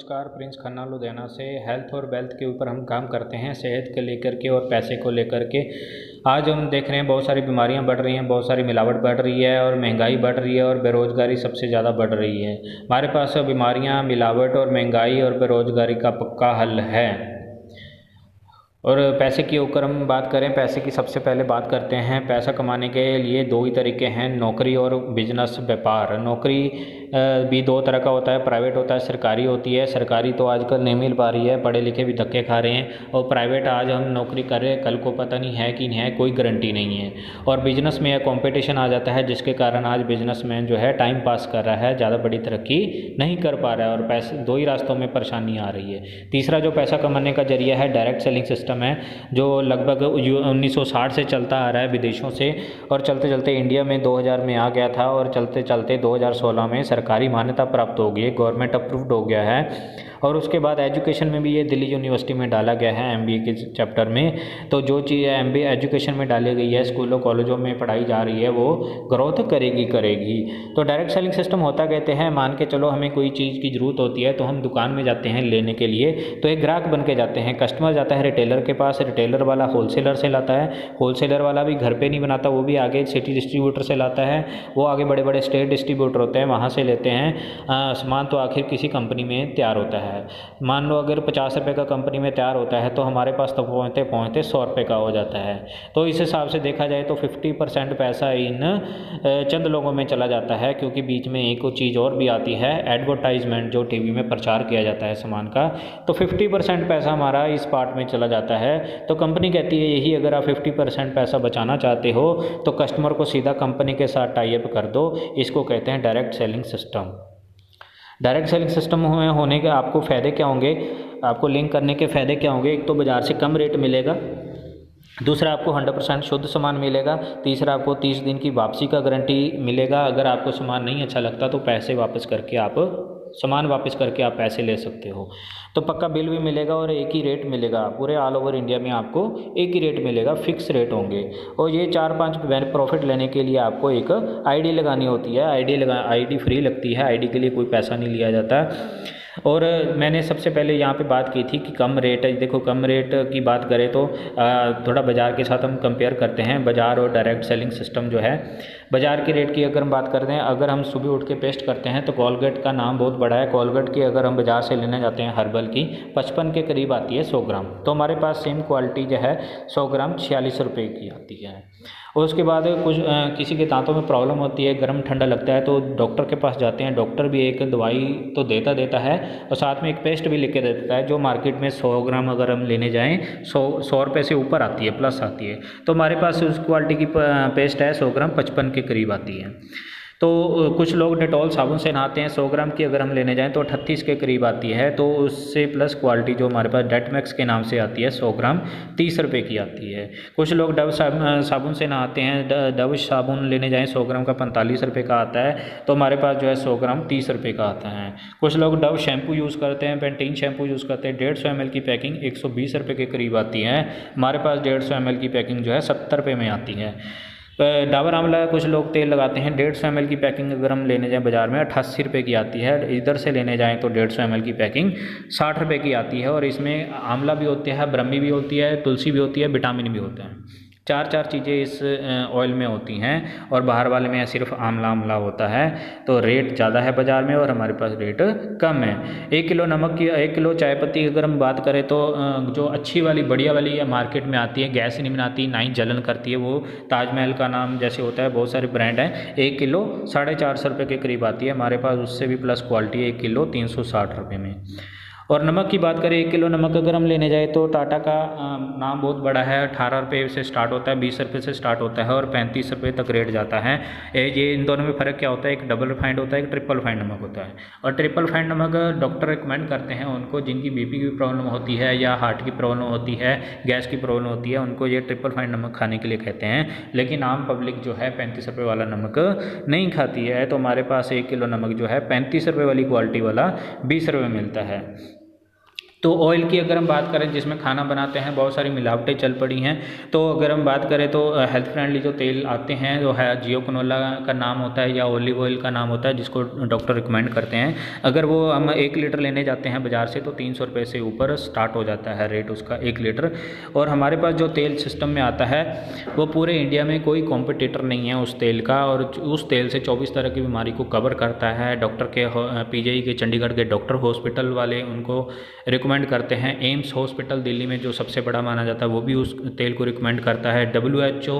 नमस्कार, प्रिंस खन्ना लुधियाना से। हेल्थ और वेल्थ के ऊपर हम काम करते हैं, सेहत को लेकर के और पैसे को लेकर के। आज हम देख रहे हैं बहुत सारी बीमारियां बढ़ रही हैं, बहुत सारी मिलावट बढ़ रही है और महंगाई बढ़ रही है और बेरोज़गारी सबसे ज़्यादा बढ़ रही है। हमारे पास बीमारियां, मिलावट और महंगाई और बेरोज़गारी का पक्का हल है। और पैसे की ऊपर हम बात करें, पैसे की सबसे पहले बात करते हैं। पैसा कमाने के लिए दो ही तरीके हैं, नौकरी और बिजनेस, व्यापार। नौकरी भी दो तरह का होता है, प्राइवेट होता है, सरकारी होती है। सरकारी तो आजकल नहीं मिल पा रही है, पढ़े लिखे भी धक्के खा रहे हैं। और प्राइवेट आज हम नौकरी कर रहे हैं, कल को पता नहीं है कि नहीं है, कोई गारंटी नहीं है। और बिजनेस में कंपटीशन आ जाता है, जिसके कारण आज बिजनेसमैन जो है टाइम पास कर रहा है, ज़्यादा बड़ी तरक्की नहीं कर पा रहा है और पैसे दो ही रास्तों में परेशानी आ रही है। तीसरा जो पैसा कमाने का जरिया है, डायरेक्ट सेलिंग सिस्टम है, जो लगभग 1960 से चलता आ रहा है विदेशों से, और चलते चलते इंडिया में 2000 में आ गया था और चलते चलते 2016 में सरकारी मान्यता प्राप्त हो गई है, गवर्नमेंट अप्रूव्ड हो गया है। और उसके बाद एजुकेशन में भी ये दिल्ली यूनिवर्सिटी में डाला गया है, एमबीए के चैप्टर में। तो जो चीज़ एमबीए एजुकेशन में डाली गई है, स्कूलों कॉलेजों में पढ़ाई जा रही है, वो ग्रोथ करेगी। तो डायरेक्ट सेलिंग सिस्टम होता कहते हैं, मान के चलो हमें कोई चीज़ की ज़रूरत होती है तो हम दुकान में जाते हैं लेने के लिए, तो एक ग्राहक बन के जाते हैं। कस्टमर जाता है रिटेलर के पास, रिटेलर वाला होलसेलर से लाता है, होलसेलर वाला भी घर पे नहीं बनाता, वो भी आगे सिटी डिस्ट्रीब्यूटर से लाता है, वो आगे बड़े बड़े स्टेट डिस्ट्रीब्यूटर होते हैं, वहाँ से लेते हैं। सामान तो आखिर किसी कंपनी में तैयार होता है। मान लो अगर 50 रुपये का कंपनी में तैयार होता है तो हमारे पास तो पहुँचते पहुँचते 100 रुपये का हो जाता है। तो इस हिसाब से देखा जाए तो 50% पैसा इन चंद लोगों में चला जाता है, क्योंकि बीच में एक चीज़ और भी आती है, एडवर्टाइजमेंट, जो टीवी में प्रचार किया जाता है सामान का। तो 50% पैसा हमारा इस पार्ट में चला जाता है। तो कंपनी कहती है यही, अगर आप 50% पैसा बचाना चाहते हो तो कस्टमर को सीधा कंपनी के साथ टाई अप कर दो। इसको कहते हैं direct selling system. Direct selling system में होने के आपको फ़ायदे क्या होंगे, आपको लिंक करने के फ़ायदे क्या होंगे? एक तो बाज़ार से कम रेट मिलेगा, दूसरा आपको 100% शुद्ध सामान मिलेगा, तीसरा आपको 30 दिन की वापसी का गारंटी मिलेगा। अगर आपको सामान नहीं अच्छा लगता तो पैसे वापस करके आप सामान वापस करके आप पैसे ले सकते हो। तो पक्का बिल भी मिलेगा और एक ही रेट मिलेगा, पूरे ऑल ओवर इंडिया में आपको एक ही रेट मिलेगा, फिक्स रेट होंगे। और ये 4-5 प्रॉफिट लेने के लिए आपको एक आईडी लगानी होती है। आईडी फ्री लगती है, आईडी के लिए कोई पैसा नहीं लिया जाता। और मैंने सबसे पहले यहाँ पे बात की थी कि कम रेट है। देखो, कम रेट की बात करें तो थोड़ा बाज़ार के साथ हम कंपेयर करते हैं, बाज़ार और डायरेक्ट सेलिंग सिस्टम जो है। बाज़ार के रेट की अगर हम बात करते हैं, अगर हम सुबह उठ के पेस्ट करते हैं तो कोलगेट का नाम बहुत बड़ा है। कोलगेट की अगर हम बाज़ार से लेने जाते हैं हर्बल की, 55 के करीब आती है 100 ग्राम। तो हमारे पास सेम क्वालिटी जो है 100 ग्राम 46 रुपये की आती है। और उसके बाद कुछ किसी के दांतों में प्रॉब्लम होती है, गर्म ठंडा लगता है, तो डॉक्टर के पास जाते हैं। डॉक्टर भी एक दवाई तो देता है और साथ में एक पेस्ट भी लिख के देता है, जो मार्केट में 100 ग्राम अगर हम लेने जाएँ 100 रुपये से ऊपर आती है, प्लस आती है। तो हमारे पास उस क्वालिटी की पेस्ट है 100 ग्राम 55 के करीब आती है। तो कुछ लोग डेटॉल साबुन से नहाते हैं, 100 ग्राम की अगर हम लेने जाएं तो 38 के करीब आती है। तो उससे प्लस क्वालिटी जो हमारे पास डेटमैक्स के नाम से आती है 100 ग्राम 30 रुपये की आती है। कुछ लोग डव साबुन से नहाते हैं, डव साबुन लेने जाएं 100 ग्राम का 45 रुपये का आता है। तो हमारे पास जो है 100 ग्राम 30 रुपये का आता है। कुछ लोग डव शैम्पू यूज़ करते हैं, पेंटीन शैम्पू यूज़ करते हैं, 150 ml की पैकिंग 120 रुपये के करीब आती है। हमारे पास 150 ml की पैकिंग जो है 70 रुपये में आती है। डाबर आंवला कुछ लोग तेल लगाते हैं, 150 ml की पैकिंग अगर हम लेने जाएं बाज़ार में 88 रुपये की आती है। इधर से लेने जाएं तो 150 ml की पैकिंग 60 रुपये की आती है। और इसमें आंवला भी होती है, ब्रह्मी भी होती है, तुलसी भी होती है, विटामिन भी होते हैं। चार चीज़ें इस ऑयल में होती हैं और बाहर वाले में सिर्फ आंवला होता है। तो रेट ज़्यादा है बाज़ार में और हमारे पास रेट कम है। 1 किलो नमक की, 1 किलो चाय पत्ती अगर हम बात करें तो जो अच्छी वाली बढ़िया वाली मार्केट में आती है, गैस नहीं बनाती, ना ही जलन करती है, वो ताजमहल का नाम जैसे होता है, बहुत सारे ब्रांड हैं, 1 किलो 450 रुपये के करीब आती है। हमारे पास उससे भी प्लस क्वालिटी है 1 किलो 360 रुपये में। और नमक की बात करें, 1 किलो नमक अगर हम लेने जाए तो टाटा का नाम बहुत बड़ा है, 18 रुपये से स्टार्ट होता है, 20 रुपये से स्टार्ट होता है और 35 रुपये तक रेट जाता है। ये इन दोनों में फ़र्क क्या होता है? एक डबल रिफाइंड होता है, एक ट्रिपल रिफाइंड नमक होता है। और ट्रिपल रिफाइंड नमक डॉक्टर रिकमेंड करते हैं उनको जिनकी बीपी की प्रॉब्लम होती है या हार्ट की प्रॉब्लम होती है, गैस की प्रॉब्लम होती है, उनको ये ट्रिपल रिफाइंड नमक खाने के लिए कहते हैं। लेकिन आम पब्लिक जो है 35 रुपये वाला नमक नहीं खाती है। तो हमारे पास 1 किलो नमक जो है 35 रुपये वाली क्वालिटी वाला 20 रुपये मिलता है। तो ऑयल की अगर हम बात करें जिसमें खाना बनाते हैं, बहुत सारी मिलावटें चल पड़ी हैं। तो अगर हम बात करें तो हेल्थ फ्रेंडली जो तेल आते हैं जो है जियो कनोला का नाम होता है या ओलिव ऑयल का नाम होता है, जिसको डॉक्टर रिकमेंड करते हैं। अगर वो हम 1 लीटर लेने जाते हैं बाज़ार से तो 300 रुपये से ऊपर स्टार्ट हो जाता है रेट उसका 1 लीटर। और हमारे पास जो तेल सिस्टम में आता है वो पूरे इंडिया में कोई कॉम्पिटिटर नहीं है उस तेल का, और उस तेल से 24 तरह की बीमारी को कवर करता है। डॉक्टर के PGI के चंडीगढ़ के डॉक्टर हॉस्पिटल वाले उनको रिकमेंड करते हैं। एम्स हॉस्पिटल दिल्ली में जो सबसे बड़ा माना जाता है वो भी उस तेल को रिकमेंड करता है। WHO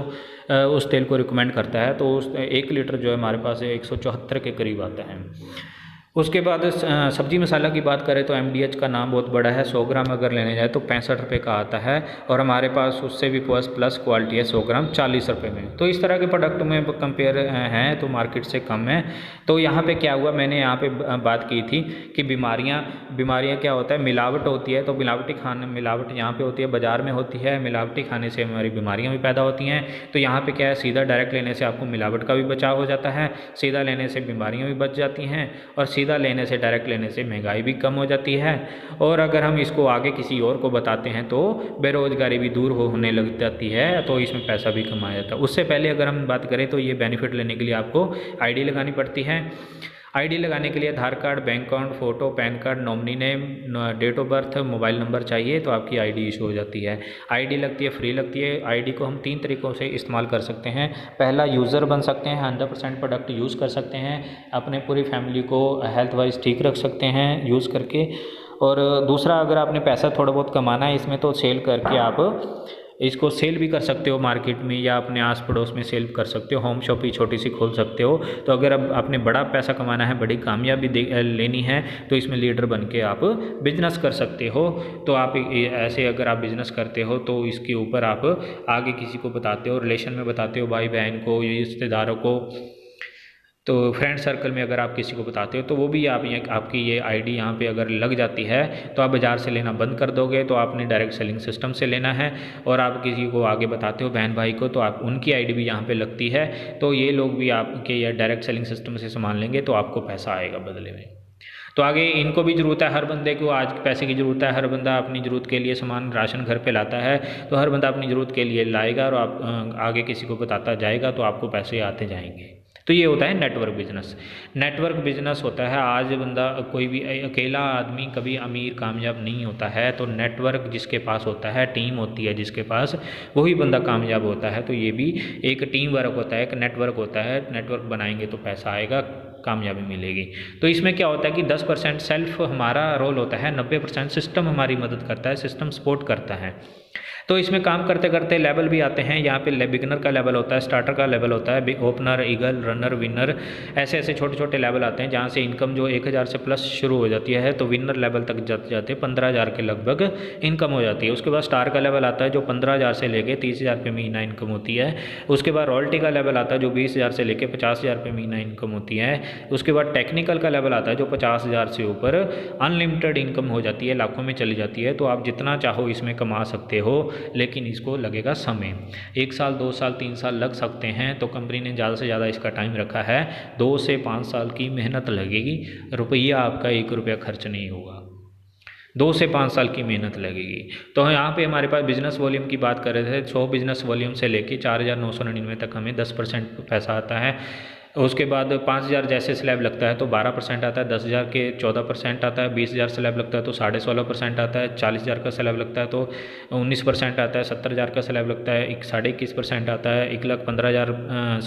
उस तेल को रिकमेंड करता है। तो उस 1 लीटर जो है हमारे पास 174 के करीब आता है। उसके बाद सब्जी मसाला की बात करें तो MDH का नाम बहुत बड़ा है। 100 ग्राम अगर लेने जाए तो 65 रुपये का आता है, और हमारे पास उससे भी प्लस क्वालिटी है 100 ग्राम 40 रुपये में। तो इस तरह के प्रोडक्ट में कंपेयर हैं तो मार्केट से कम है। तो यहाँ पे क्या हुआ, मैंने यहाँ पे बात की थी कि बीमारियाँ क्या होता है, मिलावट होती है। तो मिलावट यहाँ पे होती है, बाज़ार में होती है। मिलावटी खाने से हमारी बीमारियाँ भी पैदा होती हैं। तो यहाँ पे क्या है, सीधा डायरेक्ट लेने से आपको मिलावट का भी बचाव हो जाता है, सीधा लेने से बीमारियाँ भी बच जाती हैं, और सीधा लेने से डायरेक्ट लेने से महंगाई भी कम हो जाती है। और अगर हम इसको आगे किसी और को बताते हैं तो बेरोजगारी भी दूर होने लग जाती है, तो इसमें पैसा भी कमाया जाता है। उससे पहले अगर हम बात करें तो ये बेनिफिट लेने के लिए आपको ID लगानी पड़ती है। ID लगाने के लिए Aadhaar card, bank account, photo, PAN card, nominee name, date of birth, mobile number चाहिए, तो आपकी ID इशू हो जाती है। ID लगती है, फ्री लगती है। ID को हम 3 तरीक़ों से इस्तेमाल कर सकते हैं। पहला, यूज़र बन सकते हैं, 100% प्रोडक्ट यूज़ कर सकते हैं, अपने पूरी फैमिली को हेल्थ वाइज ठीक रख सकते हैं यूज़ करके। और दूसरा, अगर आपने पैसा थोड़ा बहुत कमाना है इसमें तो सेल करके आप इसको सेल भी कर सकते हो मार्केट में, या अपने आस पड़ोस में सेल कर सकते हो। होम शॉप ही छोटी सी खोल सकते हो। तो अगर अब आपने बड़ा पैसा कमाना है, बड़ी कामयाबी लेनी है, तो इसमें लीडर बन के आप बिजनेस कर सकते हो। तो आप ऐसे अगर आप बिजनेस करते हो तो इसके ऊपर आप आगे किसी को बताते हो, रिलेशन में बताते हो, भाई बहन को, रिश्तेदारों को, तो फ्रेंड सर्कल में अगर आप किसी को बताते हो तो वो भी आपकी ये ID यहाँ पे अगर लग जाती है तो आप बाज़ार से लेना बंद कर दोगे। तो आपने डायरेक्ट सेलिंग सिस्टम से लेना है, और आप किसी को आगे बताते हो बहन भाई को, तो आप उनकी ID भी यहाँ पे लगती है। तो ये लोग भी आपके ये डायरेक्ट सेलिंग सिस्टम से सामान लेंगे तो आपको पैसा आएगा बदले में। तो आगे इनको भी ज़रूरत है, हर बंदे को आज पैसे की ज़रूरत है। हर बंदा अपनी ज़रूरत के लिए सामान राशन घर पे लाता है, तो हर बंदा अपनी ज़रूरत के लिए लाएगा, और आप आगे किसी को बताता जाएगा तो आपको पैसे आते जाएंगे। तो ये होता है नेटवर्क बिजनेस। नेटवर्क बिजनेस होता है, आज बंदा कोई भी अकेला आदमी कभी अमीर कामयाब नहीं होता है। तो नेटवर्क जिसके पास होता है, टीम होती है जिसके पास, वही बंदा कामयाब होता है। तो ये भी एक टीम वर्क होता है, एक नेटवर्क होता है। नेटवर्क बनाएंगे तो पैसा आएगा, कामयाबी मिलेगी। तो इसमें क्या होता है कि 10% सेल्फ हमारा रोल होता है, 90% सिस्टम हमारी मदद करता है, सिस्टम सपोर्ट करता है। तो इसमें काम करते करते लेवल भी आते हैं। यहाँ पे बिगिनर का लेवल होता है, स्टार्टर का लेवल होता है, ओपनर, ईगल, रनर, विनर, ऐसे ऐसे छोटे छोटे लेवल आते हैं जहाँ से इनकम जो 1000 से प्लस शुरू हो जाती है। तो विनर लेवल तक जाते जाते 15,000 के लगभग इनकम हो जाती है। उसके बाद स्टार का लेवल आता है जो 15,000 से लेके 30,000 रुपये महीना इनकम होती है। उसके बाद रॉयल्टी का लेवल आता है जो 20,000 से लेके 50,000 रुपये महीना इनकम होती है। उसके बाद टेक्निकल का लेवल आता है जो 50,000 से ऊपर अनलिमिटेड इनकम हो जाती है, लाखों में चली जाती है। तो आप जितना चाहो इसमें कमा सकते हो, लेकिन इसको लगेगा समय। 1 साल, 2 साल, 3 साल लग सकते हैं। तो कंपनी ने ज़्यादा से ज़्यादा इसका टाइम रखा है, 2 से 5 साल की मेहनत लगेगी, रुपया आपका 1 रुपया खर्च नहीं होगा। 2 से 5 साल की मेहनत लगेगी। तो यहाँ पे हमारे पास बिजनेस वॉल्यूम की बात कर रहे थे, 100 बिजनेस वॉल्यूम से लेके 4,999 तक हमें 10% पैसा आता है। उसके बाद 5,000 जैसे स्लैब लगता है तो 12% आता है, 10,000 के 14% आता है, 20,000 स्लैब लगता है तो 16.5% आता है, 40,000 का स्लैब लगता है तो 19% आता है, 70,000 का स्लैब लगता है 21.5% आता है, 1,15,000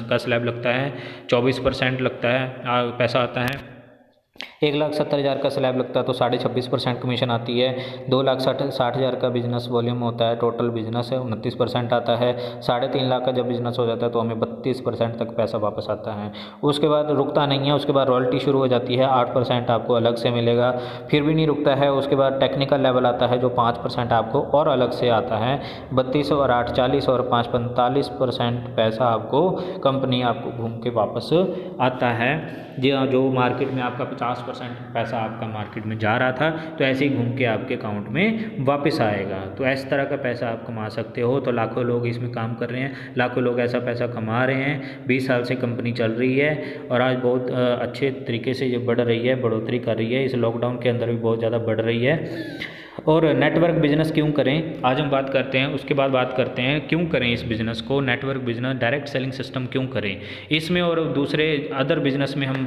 का स्लैब लगता है 24% लगता है पैसा आता है। 1,70,000 का स्लैब लगता है तो 26.5% कमीशन आती है। 2,60,000 का बिजनेस वॉल्यूम होता है, टोटल बिजनेस है 29% आता है। 3.5 लाख का जब बिजनेस हो जाता है तो हमें 32% तक पैसा वापस आता है। उसके बाद रुकता नहीं है, उसके बाद रॉयल्टी शुरू हो जाती है, 8% आपको अलग से मिलेगा। फिर भी नहीं रुकता है, उसके बाद टेक्निकल लेवल आता है जो 5% आपको और अलग से आता है। 32 और 8 40 और 5 45% पैसा आपको कंपनी आपको घूम के वापस आता है। जो मार्केट में आपका 50% पैसा आपका मार्केट में जा रहा था, तो ऐसे ही घूम के आपके अकाउंट में वापस आएगा। तो इस तरह का पैसा आप कमा सकते हो। तो लाखों लोग इसमें काम कर रहे हैं, लाखों लोग ऐसा पैसा कमा रहे हैं। 20 साल से कंपनी चल रही है और आज बहुत अच्छे तरीके से ये बढ़ रही है, बढ़ोतरी कर रही है। इस लॉकडाउन के अंदर भी बहुत ज़्यादा बढ़ रही है। और नेटवर्क बिजनेस क्यों करें आज हम बात करते हैं, उसके बाद बात करते हैं क्यों करें इस बिज़नेस को, network business, direct selling system क्यों करें इसमें, और दूसरे अदर बिजनेस में हम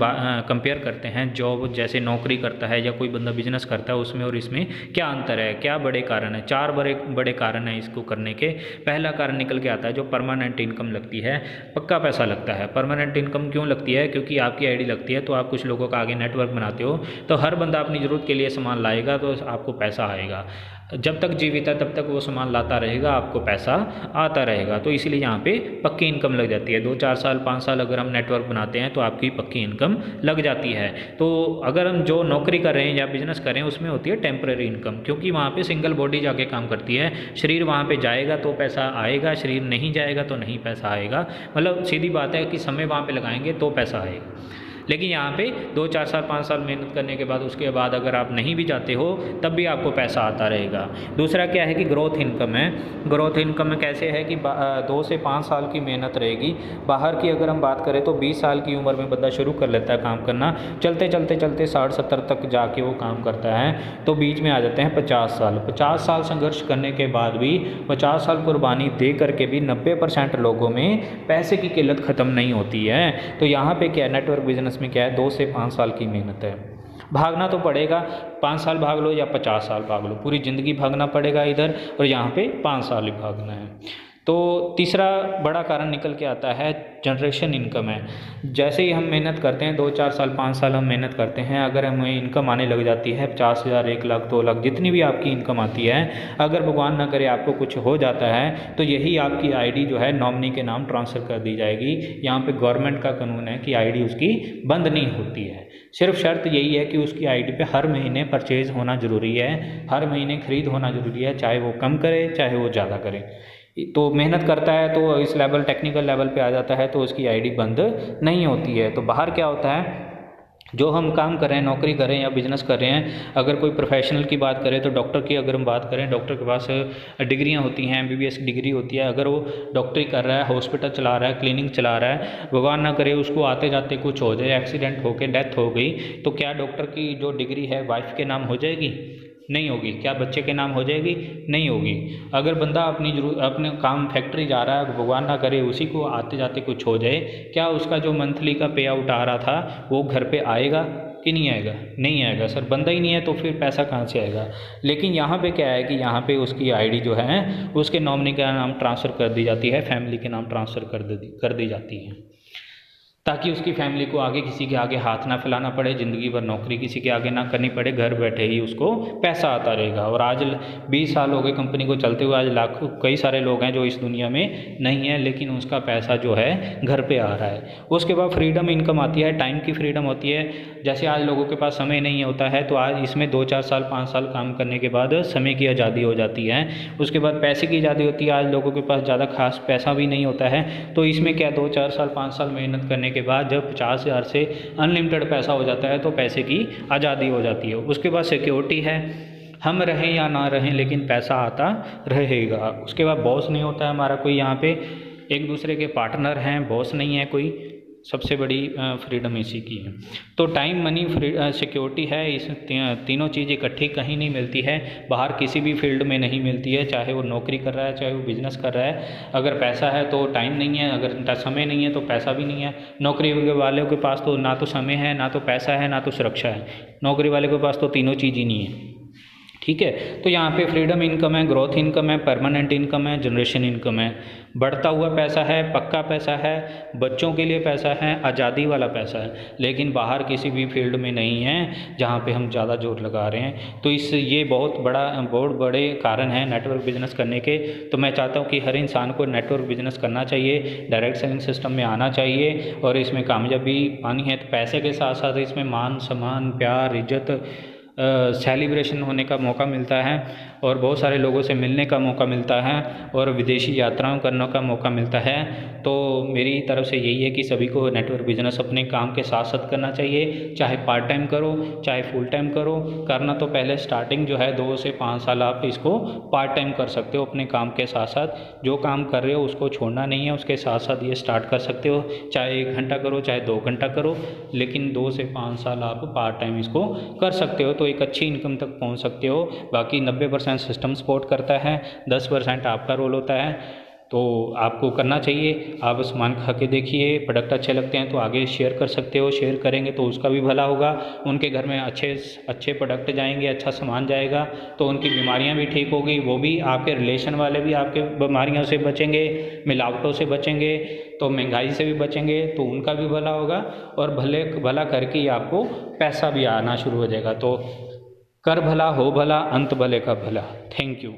कंपेयर करते हैं। जॉब जैसे नौकरी करता है या कोई बंदा बिजनेस करता है उसमें और इसमें क्या अंतर है, क्या बड़े कारण है। 4 बड़े बड़े कारण हैं इसको करने के। पहला कारण निकल के आता है जो परमानेंट इनकम लगती है, पक्का पैसा लगता है। परमानेंट इनकम क्यों लगती है, क्योंकि आपकी आईडी लगती है तो आप कुछ लोगों का आगे नेटवर्क बनाते हो, तो हर बंदा अपनी ज़रूरत के लिए सामान लाएगा तो आपको पैसा आएगा। जब तक जीवित है तब तक वो सामान लाता रहेगा, आपको पैसा आता रहेगा। तो इसीलिए यहाँ पे पक्की इनकम लग जाती है। 2-4 साल 5 साल अगर हम नेटवर्क बनाते हैं तो आपकी पक्की इनकम लग जाती है। तो अगर हम जो नौकरी कर रहे हैं या बिजनेस कर रहे हैं उसमें होती है टेम्परेरी इनकम, क्योंकि वहाँ पे सिंगल बॉडी जाके काम करती है। शरीर वहाँ पे जाएगा तो पैसा आएगा, शरीर नहीं जाएगा तो नहीं पैसा आएगा। मतलब सीधी बात है कि समय वहाँ पे लगाएंगे तो पैसा आएगा। लेकिन यहाँ पे 2-4 साल 5 साल मेहनत करने के बाद उसके बाद अगर आप नहीं भी जाते हो तब भी आपको पैसा आता रहेगा। दूसरा क्या है कि ग्रोथ इनकम है। ग्रोथ इनकम में कैसे है कि 2 से 5 साल की मेहनत रहेगी। बाहर की अगर हम बात करें तो 20 साल की उम्र में बंदा शुरू कर लेता है काम करना, चलते चलते चलते 60-70 तक जाके वो काम करता है, तो बीच में आ जाते हैं 50 साल। 50 साल संघर्ष करने के बाद भी, 50 साल कुर्बानी दे करके भी 90% लोगों में पैसे की किल्लत ख़त्म नहीं होती है। तो यहाँ पे क्या नेटवर्क बिजनेस में क्या है, 2 से 5 साल की मेहनत है। भागना तो पड़ेगा, 5 साल भाग लो या 50 साल भाग लो, पूरी ज़िंदगी भागना पड़ेगा इधर, और यहाँ पे 5 साल ही भागना है। तो तीसरा बड़ा कारण निकल के आता है जनरेशन इनकम है। जैसे ही हम मेहनत करते हैं 2-4 साल 5 साल हम मेहनत करते हैं, अगर हमें इनकम आने लग जाती है 50,000, 1 लाख, 2 लाख, जितनी भी आपकी इनकम आती है, अगर भगवान ना करे आपको कुछ हो जाता है तो यही आपकी आईडी जो है नॉमिनी के नाम ट्रांसफ़र कर दी जाएगी। यहाँ पे गवर्नमेंट का कानून है कि आईडी उसकी बंद नहीं होती है। सिर्फ शर्त यही है कि उसकी आईडी पे हर महीने परचेज़ होना ज़रूरी है, हर महीने खरीद होना ज़रूरी है, चाहे वो कम करे चाहे वो ज़्यादा करे। तो मेहनत करता है तो इस लेवल, टेक्निकल लेवल पे आ जाता है तो उसकी आईडी बंद नहीं होती है। तो बाहर क्या होता है, जो हम काम कर रहे हैं, नौकरी कर रहे हैं या बिजनेस कर रहे हैं, अगर कोई प्रोफेशनल की बात करें तो डॉक्टर की अगर हम बात करें, डॉक्टर के पास डिग्रियां होती हैं, MBBS की डिग्री होती है। अगर वो डॉक्टरी कर रहा है, हॉस्पिटल चला रहा है, क्लिनिक चला रहा है, भगवान ना करे उसको आते जाते कुछ हो जाए, एक्सीडेंट होकर डेथ हो गई, तो क्या डॉक्टर की जो डिग्री है वाइफ के नाम हो जाएगी? नहीं होगी। क्या बच्चे के नाम हो जाएगी? नहीं होगी। अगर बंदा अपने काम फैक्ट्री जा रहा है, भगवान ना करे उसी को आते जाते कुछ हो जाए, क्या उसका जो मंथली का पे आउट आ रहा था वो घर पे आएगा कि नहीं आएगा? नहीं आएगा सर, बंदा ही नहीं है तो फिर पैसा कहाँ से आएगा। लेकिन यहाँ पे क्या है कि यहाँ पे उसकी आईडी जो है उसके नॉमिनी का नाम ट्रांसफ़र कर दी जाती है, फैमिली के नाम ट्रांसफ़र कर दी जाती है, ताकि उसकी फैमिली को आगे किसी के आगे हाथ ना फैलाना पड़े, ज़िंदगी भर नौकरी किसी के आगे ना करनी पड़े, घर बैठे ही उसको पैसा आता रहेगा। और आज 20 साल हो गए कंपनी को चलते हुए, आज लाखों कई सारे लोग हैं जो इस दुनिया में नहीं है, लेकिन उसका पैसा जो है घर पे आ रहा है। उसके बाद फ्रीडम इनकम आती है, टाइम की फ्रीडम होती है। जैसे आज लोगों के पास समय नहीं होता है तो आज इसमें 2-4 साल 5 साल काम करने के बाद समय की आज़ादी हो जाती है। उसके बाद पैसे की आज़ादी होती है। आज लोगों के पास ज़्यादा खास पैसा भी नहीं होता है, तो इसमें क्या 2-4 साल 5 साल मेहनत करने के बाद जब 50,000 से अनलिमिटेड पैसा हो जाता है तो पैसे की आज़ादी हो जाती है। उसके बाद सिक्योरिटी है, हम रहें या ना रहें लेकिन पैसा आता रहेगा। उसके बाद बॉस नहीं होता है हमारा कोई, यहाँ पे एक दूसरे के पार्टनर हैं, बॉस नहीं है कोई। सबसे बड़ी फ्रीडम इसी की है। तो टाइम, मनी, सिक्योरिटी है, इस तीनों चीज़ इकट्ठी कहीं नहीं मिलती है, बाहर किसी भी फील्ड में नहीं मिलती है। चाहे वो नौकरी कर रहा है, चाहे वो बिजनेस कर रहा है, अगर पैसा है तो टाइम नहीं है, अगर समय नहीं है तो पैसा भी नहीं है। नौकरी वालों के पास तो ना तो समय है, ना तो पैसा है, ना तो सुरक्षा है। नौकरी वाले के पास तो तीनों चीज़ ही नहीं है। ठीक है, तो यहाँ पे फ्रीडम इनकम है, ग्रोथ इनकम है, परमानेंट इनकम है, जनरेशन इनकम है, बढ़ता हुआ पैसा है, पक्का पैसा है, बच्चों के लिए पैसा है, आज़ादी वाला पैसा है। लेकिन बाहर किसी भी फील्ड में नहीं है जहाँ पे हम ज़्यादा जोर लगा रहे हैं। तो ये बहुत बड़े कारण हैं नेटवर्क बिजनेस करने के। तो मैं चाहता हूँ कि हर इंसान को नेटवर्क बिजनेस करना चाहिए, डायरेक्ट सेलिंग सिस्टम में आना चाहिए, और इसमें कामयाबी पानी है तो पैसे के साथ साथ इसमें मान सम्मान, प्यार, इज्जत, सेलिब्रेशन होने का मौका मिलता है। और बहुत सारे लोगों से मिलने का मौका मिलता है और विदेशी यात्राओं करने का मौका मिलता है। तो मेरी तरफ से यही है कि सभी को नेटवर्क बिजनेस अपने काम के साथ साथ करना चाहिए, चाहे पार्ट टाइम करो चाहे फुल टाइम करो। करना तो पहले स्टार्टिंग जो है 2 से 5 साल आप इसको पार्ट टाइम कर सकते हो अपने काम के साथ साथ। जो काम कर रहे हो उसको छोड़ना नहीं है, उसके साथ साथ ये स्टार्ट कर सकते हो, चाहे 1 घंटा करो चाहे 2 घंटा करो, लेकिन 2 से 5 साल आप पार्ट टाइम इसको कर सकते हो तो एक अच्छी इनकम तक पहुंच सकते हो। बाकी 90% सिस्टम सपोर्ट करता है, 10% आपका रोल होता है। तो आपको करना चाहिए। आप सामान खा के देखिए, प्रोडक्ट अच्छे लगते हैं तो आगे शेयर कर सकते हो, शेयर करेंगे तो उसका भी भला होगा, उनके घर में अच्छे प्रोडक्ट जाएंगे, अच्छा सामान जाएगा तो उनकी बीमारियां भी ठीक होगी, वो भी आपके रिलेशन वाले भी आपके बीमारियों से बचेंगे, मिलावटों से बचेंगे, तो महंगाई से भी बचेंगे तो उनका भी भला होगा और भला करके ही आपको पैसा भी आना शुरू हो जाएगा। तो कर भला हो भला, अंत भले का भला। Thank you.